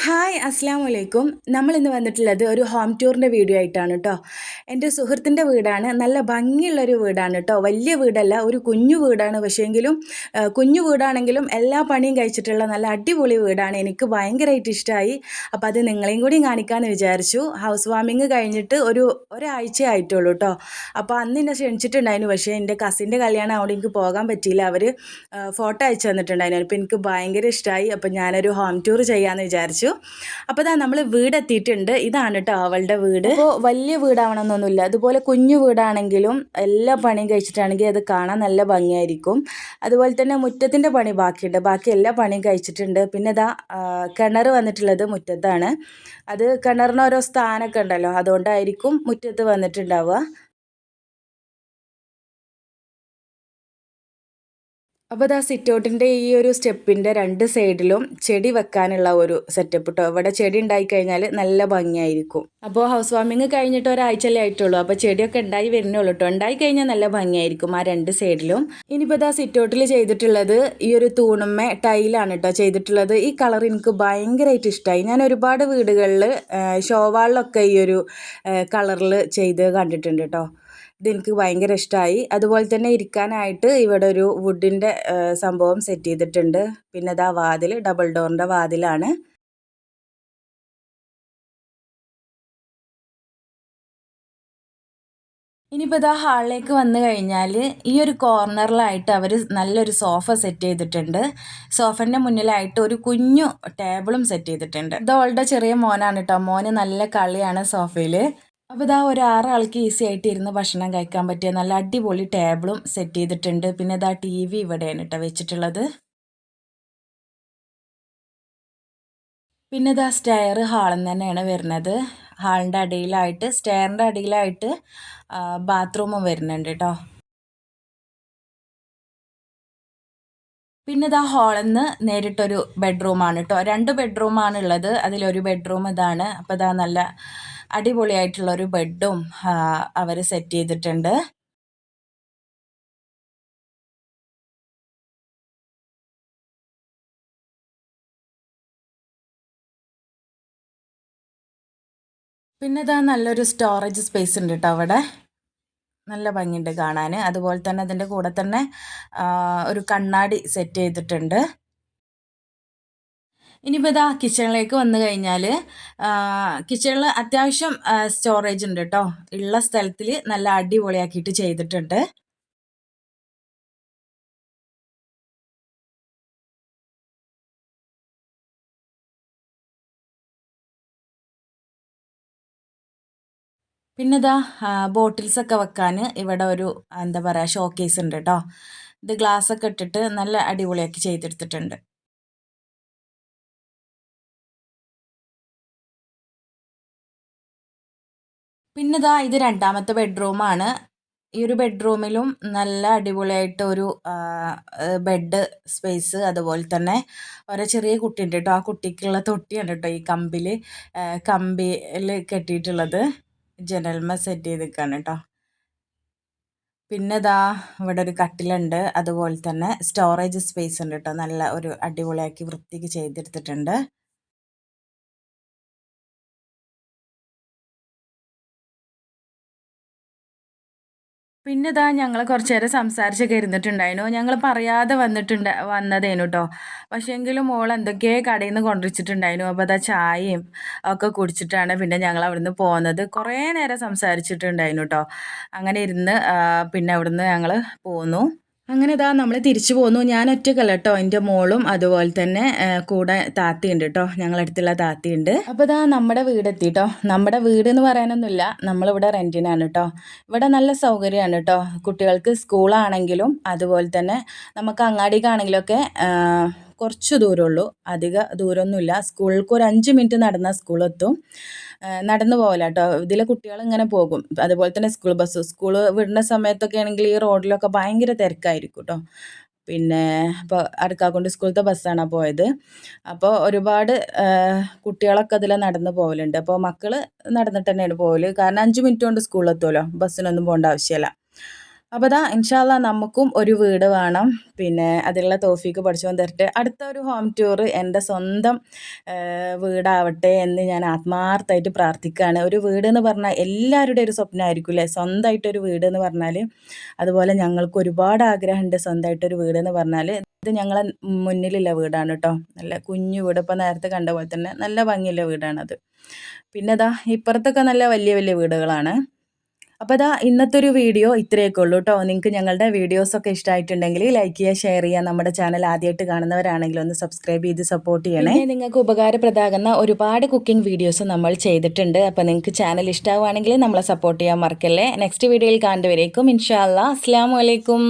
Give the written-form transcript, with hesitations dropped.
Hi അസ്സാം വലൈക്കും. നമ്മളിന്ന് വന്നിട്ടുള്ളത് ഒരു ഹോം ടൂറിൻ്റെ വീഡിയോ ആയിട്ടാണ് കേട്ടോ. എൻ്റെ സുഹൃത്തിൻ്റെ വീടാണ്. നല്ല ഭംഗിയുള്ളൊരു വീടാണ് കേട്ടോ. വലിയ വീടല്ല, ഒരു കുഞ്ഞു വീടാണ്. പക്ഷേങ്കിലും കുഞ്ഞു വീടാണെങ്കിലും എല്ലാ പണിയും കഴിച്ചിട്ടുള്ള നല്ല അടിപൊളി വീടാണ്. എനിക്ക് ഭയങ്കരമായിട്ട് ഇഷ്ടമായി. അപ്പോൾ അത് നിങ്ങളെയും കൂടി കാണിക്കാമെന്ന് വിചാരിച്ചു. ഹൗസ് വാമിങ് കഴിഞ്ഞിട്ട് ഒരാഴ്ച ആയിട്ടുള്ളൂ കേട്ടോ. അപ്പോൾ അന്ന് എന്നെ ക്ഷണിച്ചിട്ടുണ്ടായിരുന്നു. പക്ഷേ എൻ്റെ കസിൻ്റെ കല്യാണം അവിടെ എനിക്ക് പോകാൻ പറ്റിയില്ല. അവർ ഫോട്ടോ അയച്ചു തന്നിട്ടുണ്ടായിരുന്നു. അപ്പോൾ എനിക്ക് ഭയങ്കര ഇഷ്ടമായി. അപ്പോൾ ഞാനൊരു ഹോം ടൂർ ചെയ്യാമെന്ന് വിചാരിച്ചു. അപ്പോൾ ഇതാ നമ്മൾ വീടെത്തിയിട്ടുണ്ട്. ഇതാണ് കേട്ടോ അവളുടെ വീട്. അപ്പോൾ വലിയ വീടാവണമെന്നൊന്നുമില്ല, അതുപോലെ കുഞ്ഞു വീടാണെങ്കിലും എല്ലാ പണിയും കഴിച്ചിട്ടാണെങ്കിൽ അത് കാണാൻ നല്ല ഭംഗിയായിരിക്കും. അതുപോലെ തന്നെ മുറ്റത്തിൻ്റെ പണി ബാക്കിയുണ്ട്, ബാക്കി എല്ലാ പണിയും കഴിച്ചിട്ടുണ്ട്. പിന്നെ ഇതാ കിണർ വന്നിട്ടുള്ളത് മുറ്റത്താണ്. അത് കിണറിന് ഓരോ സ്ഥാനമൊക്കെ ഉണ്ടല്ലോ, അതുകൊണ്ടായിരിക്കും മുറ്റത്ത് വന്നിട്ടുണ്ടാവുക. അപ്പോൾ ഇതാ സിറ്റൗട്ടിൻ്റെ ഈ ഒരു സ്റ്റെപ്പിൻ്റെ രണ്ട് സൈഡിലും ചെടി വെക്കാനുള്ള ഒരു സെറ്റപ്പ് കേട്ടോ. ഇവിടെ ചെടി ഉണ്ടായിക്കഴിഞ്ഞാൽ നല്ല ഭംഗിയായിരിക്കും. അപ്പോൾ ഹൗസ് വാമിങ് കഴിഞ്ഞിട്ട് ഒരാഴ്ചയല്ലേ ആയിട്ടുള്ളൂ. അപ്പോൾ ചെടിയൊക്കെ ഉണ്ടായി വരുന്നുള്ളൂ കേട്ടോ. ഉണ്ടായി കഴിഞ്ഞാൽ നല്ല ഭംഗിയായിരിക്കും ആ രണ്ട് സൈഡിലും. ഇനിയിപ്പോൾ ഇതാ സിറ്റൗട്ടിൽ ചെയ്തിട്ടുള്ളത് ഈ ഒരു തൂണുമ്മ ടൈലാണ് കേട്ടോ ചെയ്തിട്ടുള്ളത്. ഈ കളർ എനിക്ക് ഭയങ്കരമായിട്ട് ഇഷ്ടമായി. ഞാൻ ഒരുപാട് വീടുകളിൽ ഷോവാളിലൊക്കെ ഈ ഒരു കളറിൽ ചെയ്ത് കണ്ടിട്ടുണ്ട് കേട്ടോ. ഇതെനിക്ക് ഭയങ്കര ഇഷ്ടമായി. അതുപോലെ തന്നെ ഇരിക്കാനായിട്ട് ഇവിടെ ഒരു വുഡിൻ്റെ സംഭവം സെറ്റ് ചെയ്തിട്ടുണ്ട്. പിന്നെ ഇതാ വാതിൽ ഡബിൾ ഡോറിൻ്റെ വാതിലാണ്. ഇനിയിപ്പോൾ ഇതാ ഹാളിലേക്ക് വന്നു കഴിഞ്ഞാൽ ഈ ഒരു കോർണറിലായിട്ട് അവർ നല്ലൊരു സോഫ സെറ്റ് ചെയ്തിട്ടുണ്ട്. സോഫൻ്റെ മുന്നിലായിട്ട് ഒരു കുഞ്ഞു ടേബിളും സെറ്റ് ചെയ്തിട്ടുണ്ട്. ഇത് അവളുടെ ചെറിയ മോനാണ് കേട്ടോ. മോന് നല്ല കളിയാണ് സോഫയിൽ. അപ്പോൾ ഇതാ ഒരു 6 ആൾക്ക് ഈസി ആയിട്ട് ഇരുന്ന് ഭക്ഷണം കഴിക്കാൻ പറ്റിയ നല്ല അടിപൊളി ടേബിളും സെറ്റ് ചെയ്തിട്ടുണ്ട്. പിന്നെ ഇതാ TV ഇവിടെയാണ് കേട്ടോ വെച്ചിട്ടുള്ളത്. പിന്നെ ഇതാ സ്റ്റെയർ ഹാളിൽ നിന്ന് തന്നെയാണ് വരുന്നത്. ഹാളിൻ്റെ അടിയിലായിട്ട് സ്റ്റെയറിൻ്റെ അടിയിലായിട്ട് ബാത്റൂമും വരുന്നുണ്ട് കേട്ടോ. പിന്നെ ഇതാ ഹാളിൽ നിന്ന് നേരിട്ടൊരു ബെഡ്റൂമാണ് കേട്ടോ. 2 ബെഡ്റൂമാണ് ഉള്ളത്. അതിലൊരു ബെഡ്റൂം ഇതാണ്. അപ്പോൾ ഇതാ നല്ല അടിപൊളിയായിട്ടുള്ളൊരു ബെഡും അവർ സെറ്റ് ചെയ്തിട്ടുണ്ട്. പിന്നെ ഇതാ നല്ലൊരു സ്റ്റോറേജ് സ്പേസ് ഉണ്ട് കേട്ടോ അവിടെ. നല്ല ഭംഗിയുണ്ട് കാണാൻ. അതുപോലെ തന്നെ അതിൻ്റെ കൂടെ തന്നെ ഒരു കണ്ണാടി സെറ്റ് ചെയ്തിട്ടുണ്ട്. ഇനിയിപ്പോൾ ഇതാ കിച്ചണിലേക്ക് വന്നു കഴിഞ്ഞാൽ കിച്ചണിൽ അത്യാവശ്യം സ്റ്റോറേജ് ഉണ്ട് കേട്ടോ. ഉള്ള സ്ഥലത്തിൽ നല്ല അടിപൊളിയാക്കിയിട്ട് ചെയ്തിട്ടുണ്ട്. പിന്നെ ഇതാ ബോട്ടിൽസൊക്കെ വെക്കാൻ ഇവിടെ ഒരു എന്താ പറയുക ഷോക്കേസ് ഉണ്ട് കേട്ടോ. ഇത് ഗ്ലാസ്സൊക്കെ ഇട്ടിട്ട് നല്ല അടിപൊളിയാക്കി ചെയ്തെടുത്തിട്ടുണ്ട്. പിന്നെ ഇതാ ഇത് രണ്ടാമത്തെ ബെഡ്റൂമാണ്. ഈ ഒരു ബെഡ്റൂമിലും നല്ല അടിപൊളിയായിട്ട് ഒരു ബെഡ് സ്പേസ്, അതുപോലെ തന്നെ ഒരു ചെറിയ കുട്ടിയുണ്ട് കേട്ടോ. ആ കുട്ടിക്കുള്ള തൊട്ടിയാണ് കേട്ടോ ഈ കമ്പിയിൽ കെട്ടിയിട്ടുള്ളത്. ജനൽമ സെറ്റ് ചെയ്ത് നിൽക്കുകയാണ് കേട്ടോ. പിന്നെ ഇതാ ഇവിടെ ഒരു കട്ടിലുണ്ട്. അതുപോലെ തന്നെ സ്റ്റോറേജ് സ്പേസ് ഉണ്ട് കേട്ടോ. നല്ല ഒരു അടിപൊളിയാക്കി വൃത്തിക്ക് ചെയ്തെടുത്തിട്ടുണ്ട്. പിന്നെ ഇതാ ഞങ്ങൾ കുറച്ച് നേരം സംസാരിച്ചൊക്കെ ഇരുന്നിട്ടുണ്ടായിരുന്നു. ഞങ്ങൾ പറയാതെ വന്നതേനു കേട്ടോ. പക്ഷേ എങ്കിലും മോൾ എന്തൊക്കെയോ കടയിൽ നിന്ന് കൊണ്ടുവച്ചിട്ടുണ്ടായിരുന്നു. അപ്പോൾ അതാ ചായയും ഒക്കെ കുടിച്ചിട്ടാണ് പിന്നെ ഞങ്ങൾ അവിടുന്ന് പോകുന്നത്. കുറേ നേരം സംസാരിച്ചിട്ടുണ്ടായിരുന്നു കേട്ടോ. അങ്ങനെ ഇരുന്ന് പിന്നെ അവിടുന്ന് ഞങ്ങൾ പോന്നു. അങ്ങനെ ഇതാ നമ്മൾ തിരിച്ചു പോന്നു. ഞാൻ ഒറ്റയ്ക്കല്ല കേട്ടോ, എൻ്റെ മോളും അതുപോലെ തന്നെ കൂടെ താത്തിയുണ്ട് കേട്ടോ. ഞങ്ങളടുത്തുള്ള താത്തിയുണ്ട്. അപ്പോൾ ഇതാ നമ്മുടെ വീടെത്തി കേട്ടോ. നമ്മുടെ വീട് എന്ന് പറയാനൊന്നുമില്ല, നമ്മളിവിടെ റെൻറ്റിനാണ് കേട്ടോ. ഇവിടെ നല്ല സൗകര്യമാണ് കേട്ടോ. കുട്ടികൾക്ക് സ്കൂളാണെങ്കിലും അതുപോലെ തന്നെ നമുക്ക് അങ്ങാടിക്കാണെങ്കിലും ഒക്കെ കുറച്ച് ദൂരമുള്ളൂ, അധിക ദൂരമൊന്നുമില്ല. സ്കൂൾക്ക് ഒരു 5 മിനിറ്റ് നടന്നാൽ സ്കൂളെത്തും. നടന്നു പോകല കേട്ടോ. ഇതിലെ കുട്ടികൾ ഇങ്ങനെ പോകും. അതുപോലെ തന്നെ സ്കൂൾ വിടുന്ന സമയത്തൊക്കെ ആണെങ്കിൽ ഈ റോഡിലൊക്കെ ഭയങ്കര തിരക്കായിരിക്കും കേട്ടോ. പിന്നെ ഇപ്പോൾ അടക്കാക്കുണ്ട് സ്കൂളത്തെ ബസ്സാണ് പോയത്. അപ്പോൾ ഒരുപാട് കുട്ടികളൊക്കെ അതിൽ നടന്ന് പോകലുണ്ട്. അപ്പോൾ മക്കൾ നടന്നിട്ട് തന്നെയാണ് പോകൽ. കാരണം 5 മിനിറ്റ് കൊണ്ട് സ്കൂളിലെത്തുമല്ലോ, ബസ്സിനൊന്നും പോകേണ്ട ആവശ്യമില്ല. അപ്പോൾ ദാ ഇൻഷാ അള്ളാ നമുക്കും ഒരു വീട് വേണം. പിന്നെ അതിനുള്ള തൗഫീക്ക് പടച്ചോൻ തരട്ടെ. അടുത്ത ഒരു ഹോം ടൂർ എൻ്റെ സ്വന്തം വീടാവട്ടെ എന്ന് ഞാൻ ആത്മാർത്ഥമായിട്ട് പ്രാർത്ഥിക്കുകയാണ്. ഒരു വീടെന്ന് പറഞ്ഞാൽ എല്ലാവരുടെയും ഒരു സ്വപ്നമായിരിക്കും അല്ലേ, സ്വന്തമായിട്ടൊരു വീടെന്ന് പറഞ്ഞാൽ. അതുപോലെ ഞങ്ങൾക്ക് ഒരുപാട് ആഗ്രഹമുണ്ട് സ്വന്തമായിട്ടൊരു വീടെന്ന് പറഞ്ഞാൽ. ഇത് ഞങ്ങളെ മുന്നിലുള്ള വീടാണ് കേട്ടോ. നല്ല കുഞ്ഞു വീട്, ഇപ്പോൾ നേരത്തെ കണ്ട പോലെ തന്നെ നല്ല ഭംഗിയുള്ള വീടാണത്. പിന്നെ ദാ ഇപ്പുറത്തൊക്കെ നല്ല വലിയ വലിയ വീടുകളാണ്. അപ്പോൾ ദാ ഇന്നത്തെ ഒരു വീഡിയോ ഇത്രയൊക്കെ ഉള്ളൂ കേട്ടോ. നിങ്ങൾക്ക് ഞങ്ങളുടെ വീഡിയോസൊക്കെ ഇഷ്ടമായിട്ടുണ്ടെങ്കിൽ ലൈക്ക് ചെയ്യുക, ഷെയർ ചെയ്യുക. നമ്മുടെ ചാനൽ ആദ്യമായിട്ട് കാണുന്നവരാണെങ്കിൽ ഒന്ന് സബ്സ്ക്രൈബ് ചെയ്ത് സപ്പോർട്ട് ചെയ്യണേ. പിന്നെ നിങ്ങൾക്ക് ഉപകാരപ്രദമാകുന്ന ഒരുപാട് കുക്കിംഗ് വീഡിയോസ് നമ്മൾ ചെയ്തിട്ടുണ്ട്. അപ്പോൾ നിങ്ങൾക്ക് ചാനൽ ഇഷ്ടമാവുകയാണെങ്കിൽ നമ്മളെ സപ്പോർട്ട് ചെയ്യാൻ മറക്കല്ലേ. നെക്സ്റ്റ് വീഡിയോയിൽ കണ്ടുവരേക്കും ഇൻഷാ അല്ലാ. അസ്സലാമു അലൈക്കും.